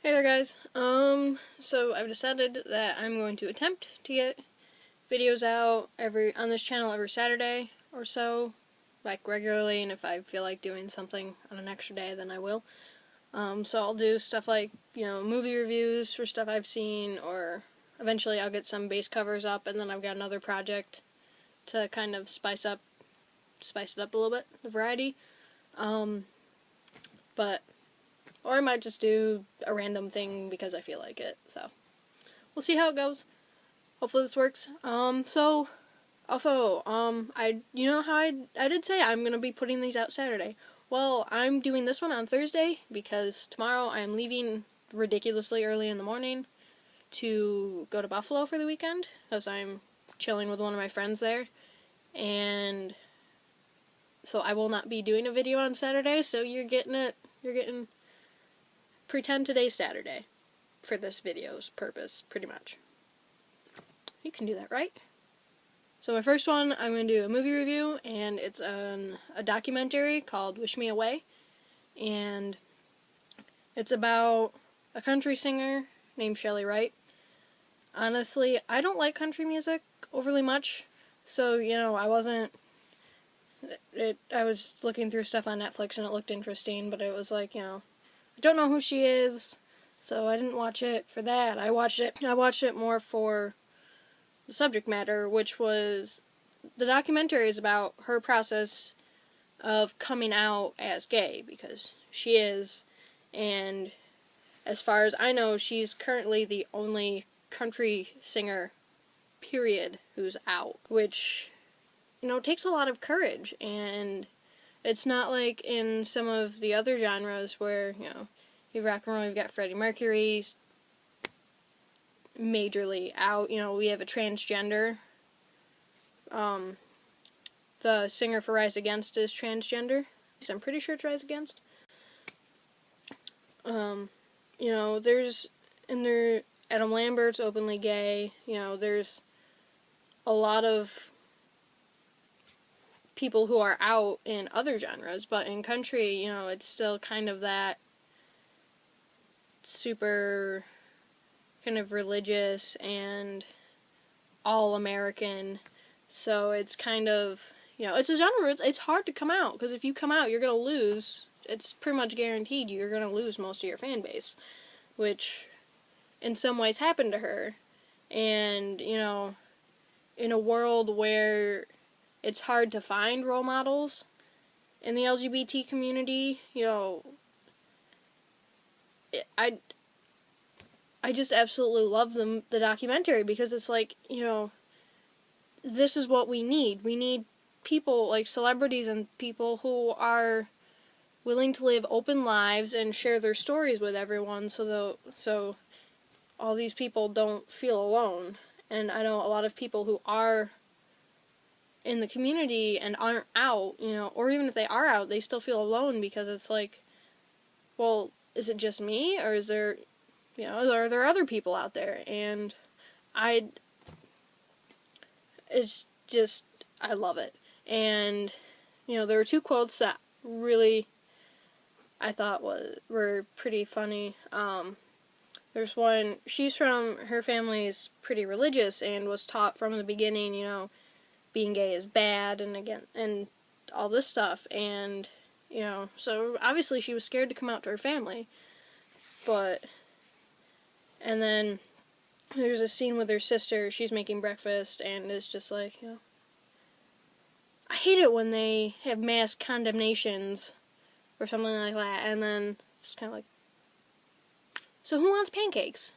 Hey there guys, so I've decided that I'm going to attempt to get videos out on this channel every Saturday or so, like regularly, and if I feel like doing something on an extra day, then I will. So I'll do stuff like, movie reviews for stuff I've seen, or eventually I'll get some base covers up, and then I've got another project to kind of spice it up a little bit, the variety. Or I might just do a random thing because I feel like it, so we'll see how it goes. Hopefully this works. You know how I did say I'm gonna be putting these out Saturday. Well, I'm doing this one on Thursday because tomorrow I'm leaving ridiculously early in the morning to go to Buffalo for the weekend because I'm chilling with one of my friends there, and so I will not be doing a video on Saturday, so you're getting pretend today's Saturday for this video's purpose, pretty much. You can do that, right? So my first one, I'm going to do a movie review, and it's a documentary called Wish Me Away, and it's about a country singer named Chely Wright. Honestly, I don't like country music overly much, so, I was looking through stuff on Netflix and it looked interesting, but it was like, I don't know who she is, so I didn't watch it for that. I watched it more for the subject matter, which was the documentary is about her process of coming out as gay, because she is, and as far as I know, she's currently the only country singer, period, who's out, which, takes a lot of courage, and it's not like in some of the other genres where, you rock and roll, you've got Freddie Mercury majorly out, we have a transgender. The singer for Rise Against is transgender. I'm pretty sure it's Rise Against. Adam Lambert's openly gay. There's a lot of people who are out in other genres, but in country, it's still kind of that super kind of religious and all-American, so it's kind of, it's a genre, it's hard to come out, because if you come out, you're going to lose, it's pretty much guaranteed you're going to lose most of your fan base, which in some ways happened to her, and, in a world where it's hard to find role models in the LGBT community, I just absolutely love the documentary, because it's like, this is what we need. We need people, like celebrities and people who are willing to live open lives and share their stories with everyone, so all these people don't feel alone. And I know a lot of people who are in the community and aren't out, or even if they are out, they still feel alone, because it's like, well, is it just me, or is there, are there other people out there? And it's just, I love it. And, there were two quotes that really, I thought were pretty funny. There's one, her family's pretty religious and was taught from the beginning, being gay is bad, and all this stuff, and, so obviously she was scared to come out to her family, and then there's a scene with her sister, she's making breakfast, and it's just like, I hate it when they have mass condemnations, or something like that, and then it's kind of like, so who wants pancakes?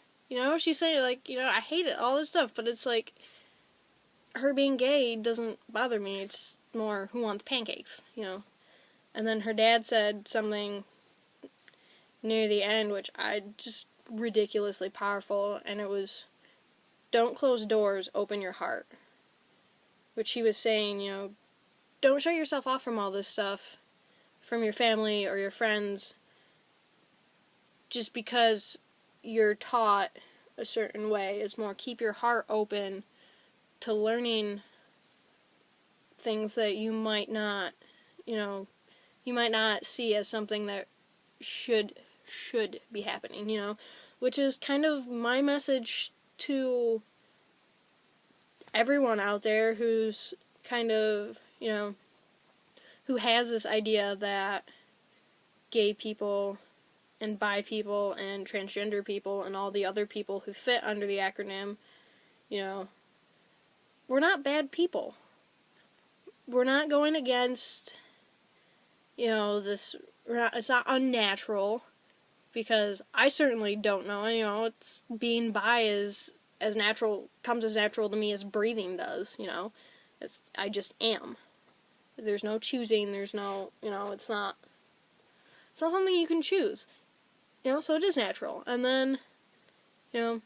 She's saying, like, I hate it, all this stuff, but it's like, her being gay doesn't bother me, it's more, who wants pancakes, And then her dad said something near the end, which I just ridiculously powerful, and it was, don't close doors, open your heart. Which he was saying, don't shut yourself off from all this stuff, from your family or your friends, just because you're taught a certain way. It's more, keep your heart open to learning things that you might not see as something that should should be happening, you know, which is kind of my message to everyone out there who's kind of, you know, who has this idea that gay people and bi people and transgender people and all the other people who fit under the acronym, you know, we're not bad people. We're not going against, you know, this, it's not unnatural, because I certainly don't know, you know, it's, being bi is as natural, comes as natural to me as breathing does, you know, I just am. There's no choosing, there's no, you know, it's not something you can choose, you know, so it is natural. And then, you know,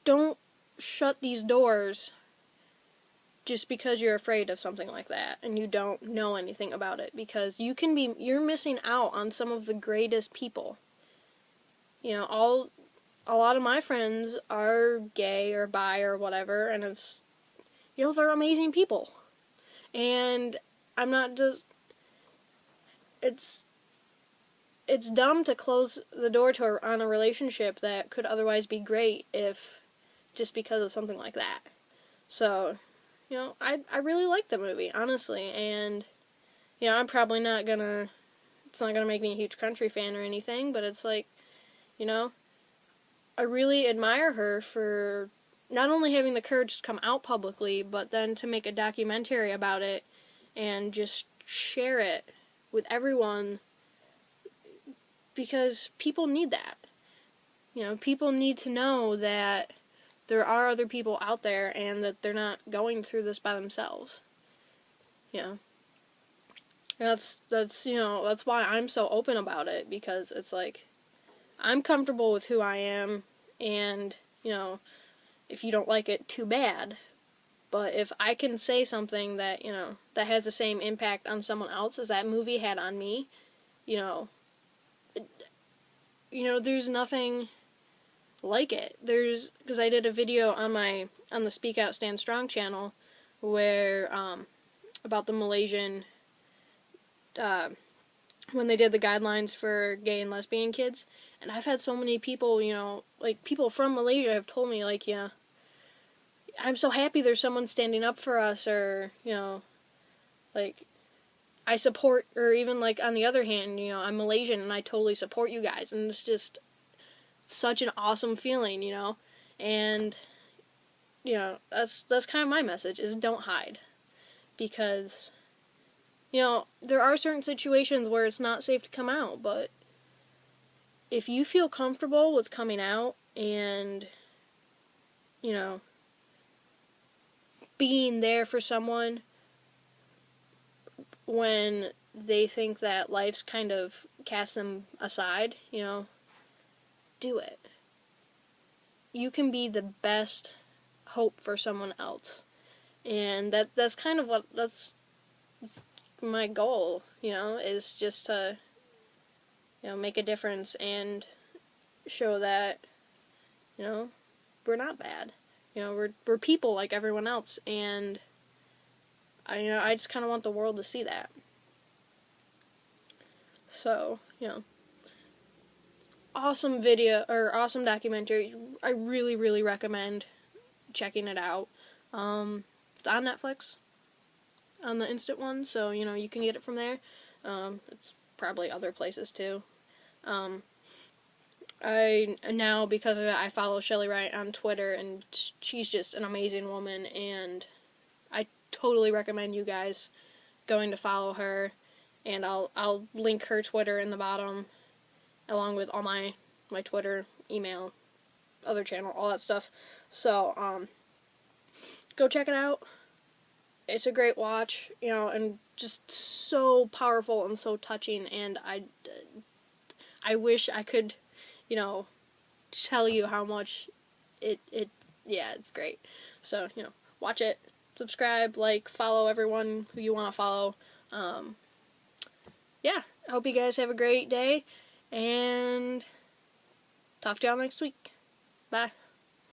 don't shut these doors just because you're afraid of something like that and you don't know anything about it, because you're missing out on some of the greatest people. You know, a lot of my friends are gay or bi or whatever, and it's, you know, they're amazing people. And I'm not just, it's dumb to close the door on a relationship that could otherwise be great if, just because of something like that. So, you know, I really like the movie, honestly, and, you know, I'm probably not gonna, it's not gonna make me a huge country fan or anything, but it's like, you know, I really admire her for not only having the courage to come out publicly, but then to make a documentary about it and just share it with everyone, because people need that. You know, people need to know that there are other people out there and that they're not going through this by themselves. You know, that's you know, that's why I'm so open about it, because it's like, I'm comfortable with who I am, and, you know, if you don't like it, too bad. But if I can say something that, you know, that has the same impact on someone else as that movie had on me, you know, there's nothing like it. Because I did a video on the Speak Out Stand Strong channel where, about the Malaysian, when they did the guidelines for gay and lesbian kids, and I've had so many people, you know, like, people from Malaysia have told me, like, yeah, I'm so happy there's someone standing up for us, or, you know, like, I support, or even, like, on the other hand, you know, I'm Malaysian and I totally support you guys, and it's just such an awesome feeling, you know, and, you know, that's kind of my message, is don't hide, because, you know, there are certain situations where it's not safe to come out, but if you feel comfortable with coming out and, you know, being there for someone when they think that life's kind of cast them aside, you know, do it. You can be the best hope for someone else. And that's kind of that's my goal, you know, is just to, you know, make a difference and show that, you know, we're not bad. You know, we're people like everyone else, and I just kind of want the world to see that. So, you know, awesome video, or awesome documentary. I really, really recommend checking it out. It's on Netflix, on the instant one, so, you know, you can get it from there. It's probably other places too. I now, because of it, I follow Shelly Wright on Twitter, and she's just an amazing woman, and I totally recommend you guys going to follow her, and I'll link her Twitter in the bottom, along with all my Twitter, email, other channel, all that stuff. So, go check it out. It's a great watch, you know, and just so powerful and so touching, and I wish I could, you know, tell you how much yeah, it's great. So, you know, watch it, subscribe, like, follow everyone who you want to follow. Yeah, I hope you guys have a great day, and talk to y'all next week. Bye.